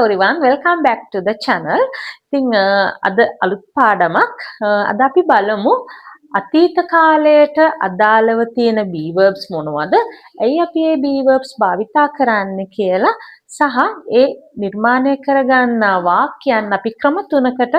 everyone, welcome back to the channel. ඉතින් අද අලුත් පාඩමක් අද අපි බලමු අතීත කාලයට අදාළව තියෙන B verbs මොනවද? ඇයි අපි මේ B verbs භාවිතා කරන්නේ කියලා සහ ඒ නිර්මාණය කරගන්නා වාක්‍යයන් අපි ක්‍රම තුනකට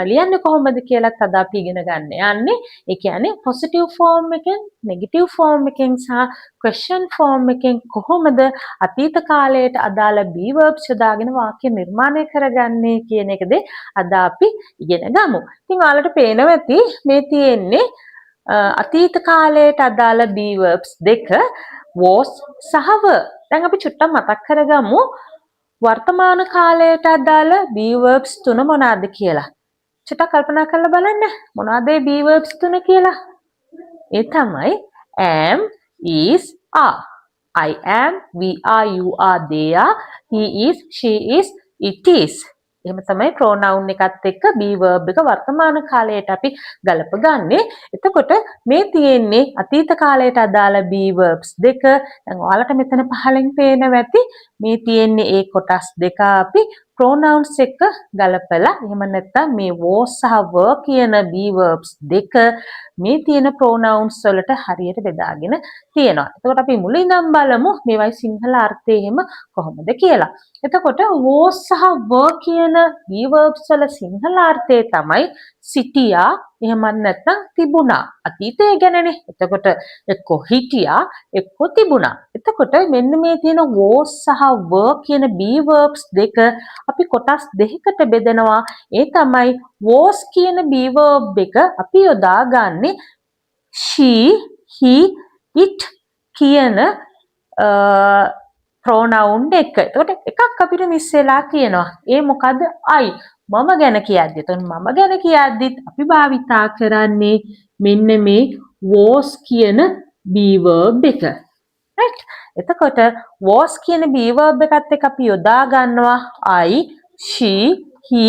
ලියන්නේ කොහොමද කියලාත් අද අපි ඉගෙන ගන්න යන්නේ. ඒ කියන්නේ positive form එකෙන්, negative form එකෙන් සහ question form එකෙන් කොහොමද අතීත කාලයට අදාළ B verbs යොදාගෙන වාක්‍ය නිර්මාණය කරගන්නේ කියන එකද අද අපි ඉගෙන ගමු. ඉතින් ඔයාලට පේනවා ඇති මේ තියෙන්නේ අතීත කාලයට අදාළ B verbs දෙක was සහ were. දැන් අපි චුට්ටක් මතක් කරගමු වර්තමාන කාලයට අදාළ B verbs තුන මොනවාද කියලා. චුට්ටක් කල්පනා කරලා බලන්න. මොනවාද මේ B verbs තුන කියලා? ඒ තමයි am, is, are. I am, we are, you are, they are, he is, she is, it is. එහෙම තමයි pronoun එකත් එක්ක B verb එක වර්තමාන කාලයට අපි ගලප ගන්නේ. එතකොට මේ තියෙන්නේ අතීත කාලයට අදාළ B verbs දෙක. දැන් ඔයාලට මෙතන පහලින් පේනවා ඇති මේ තියෙන්නේ ඒ කොටස් දෙක අපි pronouns එක ගලපලා එහෙම නැත්නම් මේ was සහ were කියන B verbs දෙක මේ තියෙන pronouns වලට හරියට බෙදාගෙන තියෙනවා. එතකොට අපි මුලින්ම බලමු මේවයි සිංහල අර්ථය එහෙම කොහොමද කියලා. එතකොට was සහ were කියන B verbs වල සිංහල අර්ථය තමයි සිටියා එහෙම නැත්නම් තිබුණා. අතීතය ගැනනේ. එතකොට එක්ක හිටියා එක්ක තිබුණා. එතකොට මෙන්න මේ තියෙන was සහ were කියන B verbs දෙක අපි කොටස් දෙකකට බෙදනවා. ඒ තමයි was කියන B verb එක අපි යොදාගන්නේ she, he, it කියන pronoun එක. එතකොට එකක් අපිට මිස් වෙලා කියනවා. ඒ මොකද්ද? I. මම ගැන කියද්දි. එතකොට මම ගැන කියද්දිත් අපි භාවිතා කරන්නේ මෙන්න මේ was කියන B verb එක. right? එතකොට was කියන B verb එකත් එක්ක අපි යොදා ගන්නවා I, she, he,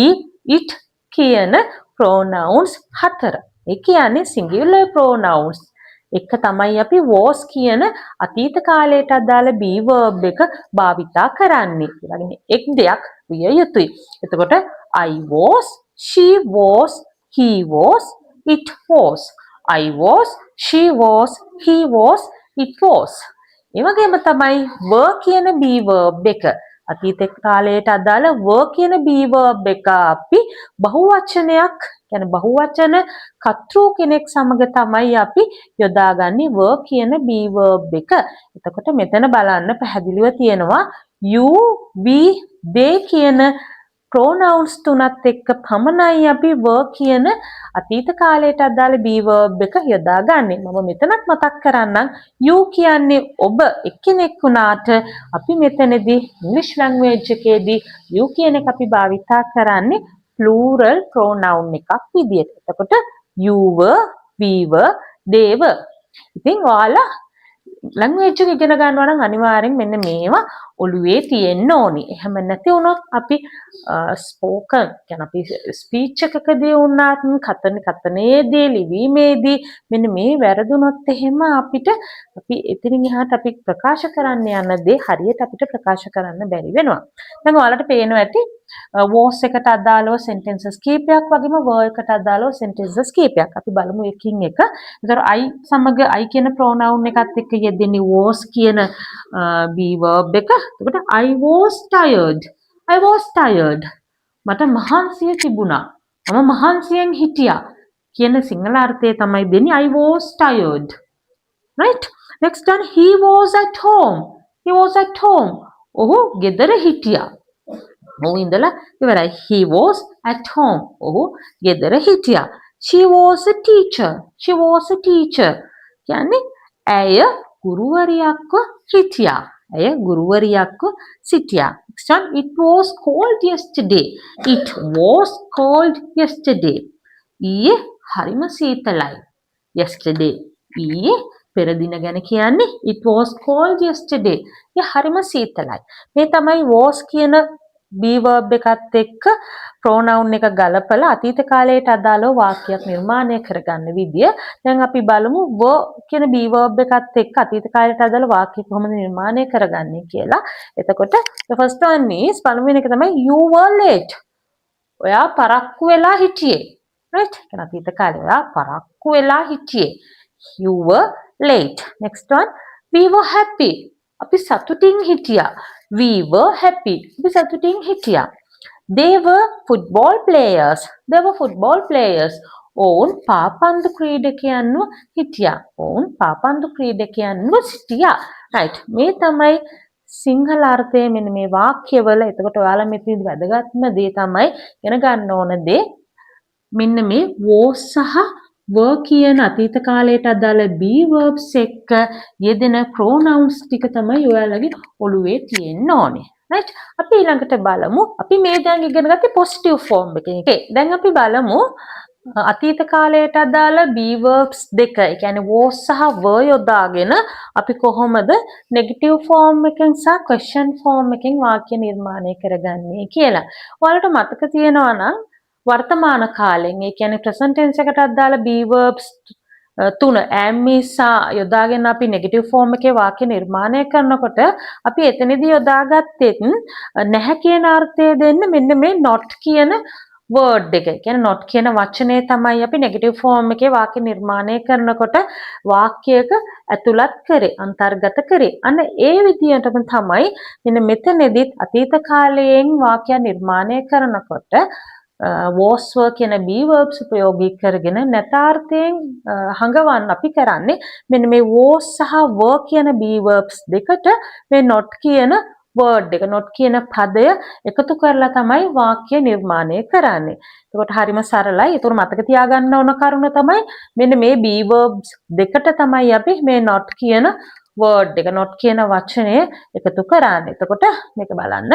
it කියන pronouns හතර. ඒ කියන්නේ singular pronouns එක තමයි අපි was කියන අතීත කාලයට අදාළ B verb එක භාවිතා කරන්නේ. ඒ වගේ එක් දෙයක් විය යුතුයි. එතකොට I was, she was, he was, it was. I was, she was, he was, it was. ඒ වගේම තමයි were කියන B verb එක අතීත කාලයට අදාළ were කියන B verb එක අපි බහුවචනයක් කියන්නේ බහුවචන කර්තෘ කෙනෙක් සමග තමයි අපි යොදාගන්නේ were කියන B verb එක. එතකොට මෙතන බලන්න පැහැදිලිව තියෙනවා you, we, they කියන pronouns තුනත් එක්ක පමණයි අපි were කියන අතීත කාලයට අදාළ B verb එක යොදාගන්නේ. මම මෙතනත් මතක් කරන්නම් you කියන්නේ ඔබ එක්කෙනෙක් වුණාට අපි මෙතනදී English language එකේදී you කියන එක අපි භාවිතා කරන්නේ plural pronoun එකක් විදියට. එතකොට you were, we were, they were. ඉතින් ඔයාලා language එක ඉගෙන ගන්නවා නම් අනිවාර්යෙන් මෙන්න මේවා ඔළුවේ තියෙන්න ඕනි. එහෙම නැති වුණොත් අපි spoken කියන අපි speech එකකදී වුණාත් කතනයේදී ලිවීමේදී මෙන්න මේ වැරදුනොත් එහෙම අපිට අපි එතනින් එහාට අපි ප්‍රකාශ කරන්න යන දේ හරියට අපිට ප්‍රකාශ කරන්න බැරි වෙනවා. දැන් ඔයාලට පේනවා ඇති was එකට අදාළව sentences කීපයක් වගේම were එකට අදාළව sentences කීපයක්. අපි බලමු එකින් එක. ඒතර I සමග I කියන pronoun එකත් එක්ක යෙදෙන්නේ was කියන B verb එක. එතකොට I was tired. I was tired. මට මහන්සිය තිබුණා. මම මහන්සියෙන් හිටියා. කියන සිංහල අර්ථය තමයි දෙන්නේ I was tired. Right? Next one he was at home. He was at home. ඔහු ගෙදර හිටියා. ඔහු ඉඳලා ඉවරයි. He was at home. ඔහු ගෙදර හිටියා. She was a teacher. She was a teacher. කියන්නේ ඇය ගුරුවරියක්ව හිටියා. ඇය ගුරුවරියක්ව සිටියා. Next one, it was cold yesterday. It was cold yesterday. ඊයේ හරිම සීතලයි. Yesterday. ඊයේ පෙර දින ගැන කියන්නේ it was cold yesterday. ඊයේ හරිම සීතලයි. මේ තමයි was කියන be verb එකත් එක්ක pronoun එක ගලපලා අතීත කාලයට අදාළව වාක්‍යයක් නිර්මාණය කරගන්න විදිය. දැන් අපි බලමු were කියන be verb එකත් එක්ක අතීත කාලයට අදාළ වාක්‍ය කොහොමද නිර්මාණය කරගන්නේ කියලා. එතකොට the first one is පළවෙනි එක තමයි you were late. ඔයා පරක්කු වෙලා හිටියේ. right? කියන අතීත කාලේ ඔයා පරක්කු වෙලා හිටියේ. You were late. Next one, we were happy. අපි සතුටින් හිටියා. We were happy. අපි සතුටින් හිටියා. They were football players. They were football players. ඔවුන් පාපන්දු ක්‍රීඩකයන්ව හිටියා. ඔවුන් පාපන්දු ක්‍රීඩකයන්ව සිටියා. right. මේ තමයි සිංහල අර්ථය මෙන්න මේ වාක්‍යවල. එතකොට ඔයාලා මෙතනදී වැදගත්ම දේ තමයි ඉගෙන ගන්න ඕන දේ මෙන්න මේ was සහ were කියන අතීත කාලයට අදාළ be verbs එක්ක යෙදෙන pronouns ටික තමයි ඔයාලගේ ඔළුවේ තියෙන්න ඕනේ. right? අපි ඊළඟට බලමු. අපි මේ දැන් ඉගෙන ගත්තේ positive form එකකින්. okay. දැන් අපි බලමු අතීත කාලයට අදාළ be verbs දෙක. ඒ කියන්නේ was සහ were යොදාගෙන අපි කොහොමද negative form එකෙන් සහ question form එකෙන් වාක්‍ය නිර්මාණය කරගන්නේ කියලා. ඔයාලට මතක තියෙනවා නම් වර්තමාන කාලෙන් ඒ කියන්නේ present tense එකට අදාළ be verbs තුන am is යොදාගෙන අපි negative form එකේ වාක්‍ය නිර්මාණය කරනකොට අපි එතනදී යොදාගත්තේ නැහැ කියන අර්ථය දෙන්න මෙන්න මේ not කියන word එක. ඒ කියන්නේ not කියන වචනේ තමයි අපි negative form එකේ වාක්‍ය නිර්මාණය කරනකොට වාක්‍යයක ඇතුළත් කරේ අන්තර්ගත කරේ. අන්න ඒ විදිහටම තමයි මෙන්න මෙතනදිත් අතීත කාලයෙන් වාක්‍ය නිර්මාණය කරනකොට was were කියන be verbs ප්‍රයෝගී කරගෙන නැතාර්ථයෙන් හඟවන්න අපි කරන්නේ මෙන්න මේ was සහ were කියන be verbs දෙකට මේ not කියන word එක not කියන පදය එකතු කරලා තමයි වාක්‍ය නිර්මාණය කරන්නේ. එතකොට හරිම සරලයි. ඒතර මතක තියාගන්න ඕන කරුණ තමයි මෙන්න මේ be verbs දෙකට තමයි අපි මේ not කියන word එක not කියන වචනය එකතු කරන්නේ. එතකොට මේක බලන්න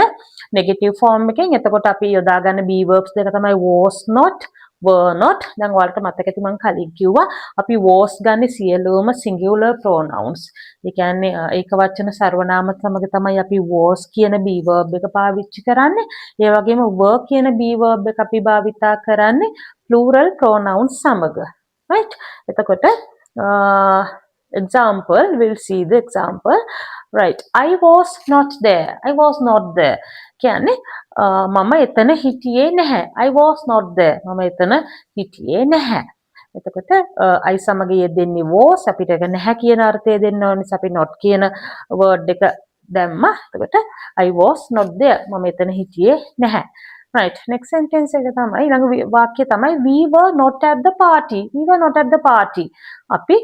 negative form එකෙන් එතකොට අපි යොදා ගන්න be verbs දෙක තමයි was not were not. දැන් ඔයාලට මතක ඇති මම කලින් කිව්වා අපි was ගන්නේ සියලුම singular pronouns. ඒ කියන්නේ ඒක වචන සර්වනාම සමග තමයි අපි was කියන be verb එක පාවිච්චි කරන්නේ. ඒ වගේම were කියන be verb එක අපි භාවිතා කරන්නේ plural pronouns සමග. right? එතකොට example, we'll see the example. right, I was not there. I was not there. කියන්නේ මම එතන හිටියේ නැහැ. I was not there. මම එතන හිටියේ නැහැ. එතකොට I සමග යෙදෙන්නේ was අපිට ඒක නැහැ කියන අර්ථය දෙන්න ඕන නිසා අපි not කියන word එක දැම්මා. එතකොට I was not there. මම එතන හිටියේ නැහැ. right, next sentence එක තමයි ඊළඟ වාක්‍යය තමයි we were not at the party. We were not at the party. අපි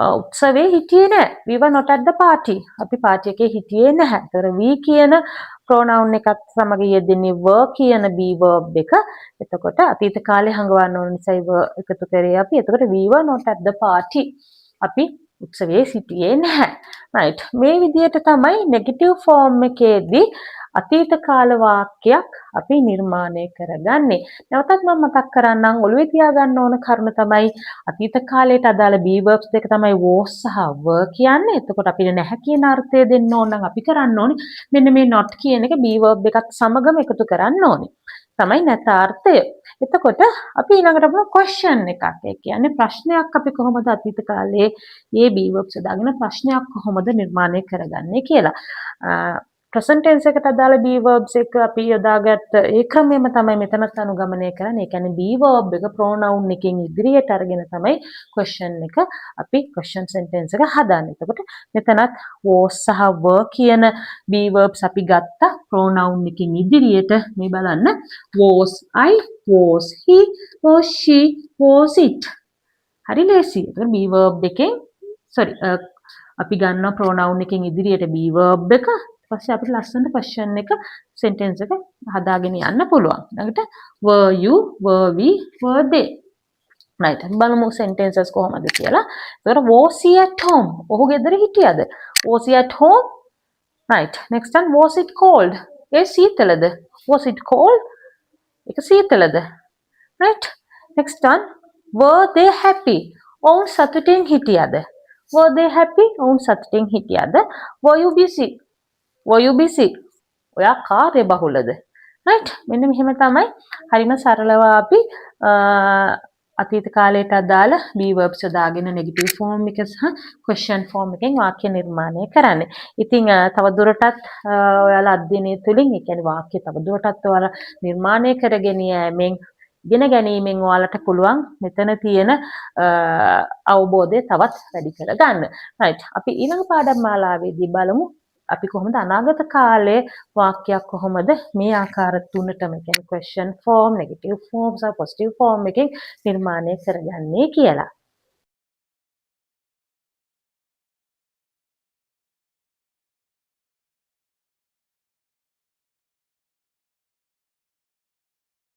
උත්සවයේ හිටියේ නැහැ. We were not at the party. අපි පාටි එකේ හිටියේ නැහැ. ඒතර we කියන pronoun එකත් සමග යෙදෙන්නේ were කියන be verb එක. එතකොට අතීත කාලේ හංගවන්න ඕන නිසා එකතු කරේ අපි. එතකොට we were not at the party. අපි උත්සවයේ සිටියේ නැහැ. right. මේ විදිහට තමයි negative form එකේදී අතීත කාල වාක්‍යයක් අපි නිර්මාණය කරගන්නේ. නැවතත් මම මතක් කරන්නම් ඔළුවේ තියාගන්න ඕන කරුණ තමයි අතීත කාලයට අදාළ be verbs දෙක තමයි was සහ were කියන්නේ. එතකොට අපිට නැහැ කියන අර්ථය දෙන්න ඕන නම් අපි කරන්න ඕනේ මෙන්න මේ not කියන එක be verb එකත් සමගම එකතු කරන්න ඕනේ. තමයි නැතාර්ථය. එතකොට අපි ඊළඟට බලමු question එකක්. ඒ කියන්නේ ප්‍රශ්නයක් අපි කොහොමද අතීත කාලයේ මේ be verbs දාගෙන ප්‍රශ්නයක් කොහොමද නිර්මාණය කරගන්නේ කියලා. present tense එකට අදාළ be verbs එක අපි යොදාගත්ත ඒ ක්‍රමයම තමයි මෙතනත් අනුගමනය කරන්නේ. ඒ කියන්නේ be verb එක pronoun එකකින් ඉදිරියට අරගෙන තමයි question එක අපි question sentence එක හදන්නේ. එතකොට මෙතනත් was සහ were කියන be verbs අපි ගත්තා pronoun එකකින් ඉදිරියට. මේ බලන්න was I, was he, was she, was it. හරි ලේසි. එතකොට be verb එකෙන් අපි ගන්න pronoun එකකින් ඉදිරියට be verb එක පස්සේ අපිට ලස්සන question එක sentence එක හදාගෙන යන්න පුළුවන්. ඊළඟට were you, were we, were they. right. බලමු sentences කොහොමද කියලා. ඒතකොට was he at home? ඔහු ගෙදර හිටියද? Was he at home? right. next one was it cold? A සීතලද? Was it cold? ඒක සීතලද? right. next one were they happy? ඔවුන් සතුටින් හිටියද? were they happy? ඔවුන් සතුටින් හිටියද? were you busy? Were you busy? ඔයා කාර්යබහුලද? රයිට් මෙන්න මෙහෙම තමයි හරිම සරලව අපි අතීත කාලයට අදාළ be verbs යොදාගෙන negative form එක සහ question form එකෙන් වාක්‍ය නිර්මාණය කරන්නේ. ඉතින් තව දුරටත් ඔයාලා අධ්‍යයනය තුළින් ඒ කියන්නේ වාක්‍ය තව දුරටත් ඔයාලා නිර්මාණය කරගෙන යෑමෙන් ඉගෙන ගැනීමෙන් ඔයාලට පුළුවන් මෙතන තියෙන අවබෝධය තවත් වැඩි කරගන්න. රයිට් අපි ඊළඟ පාඩම් මාලාවේදී බලමු අපි කොහොමද අනාගත කාලයේ වාක්‍යයක් කොහොමද මේ ආකාර තුනටම කියන්නේ question form, negative form සහ positive form එකෙන් නිර්මාණය කරගන්නේ කියලා.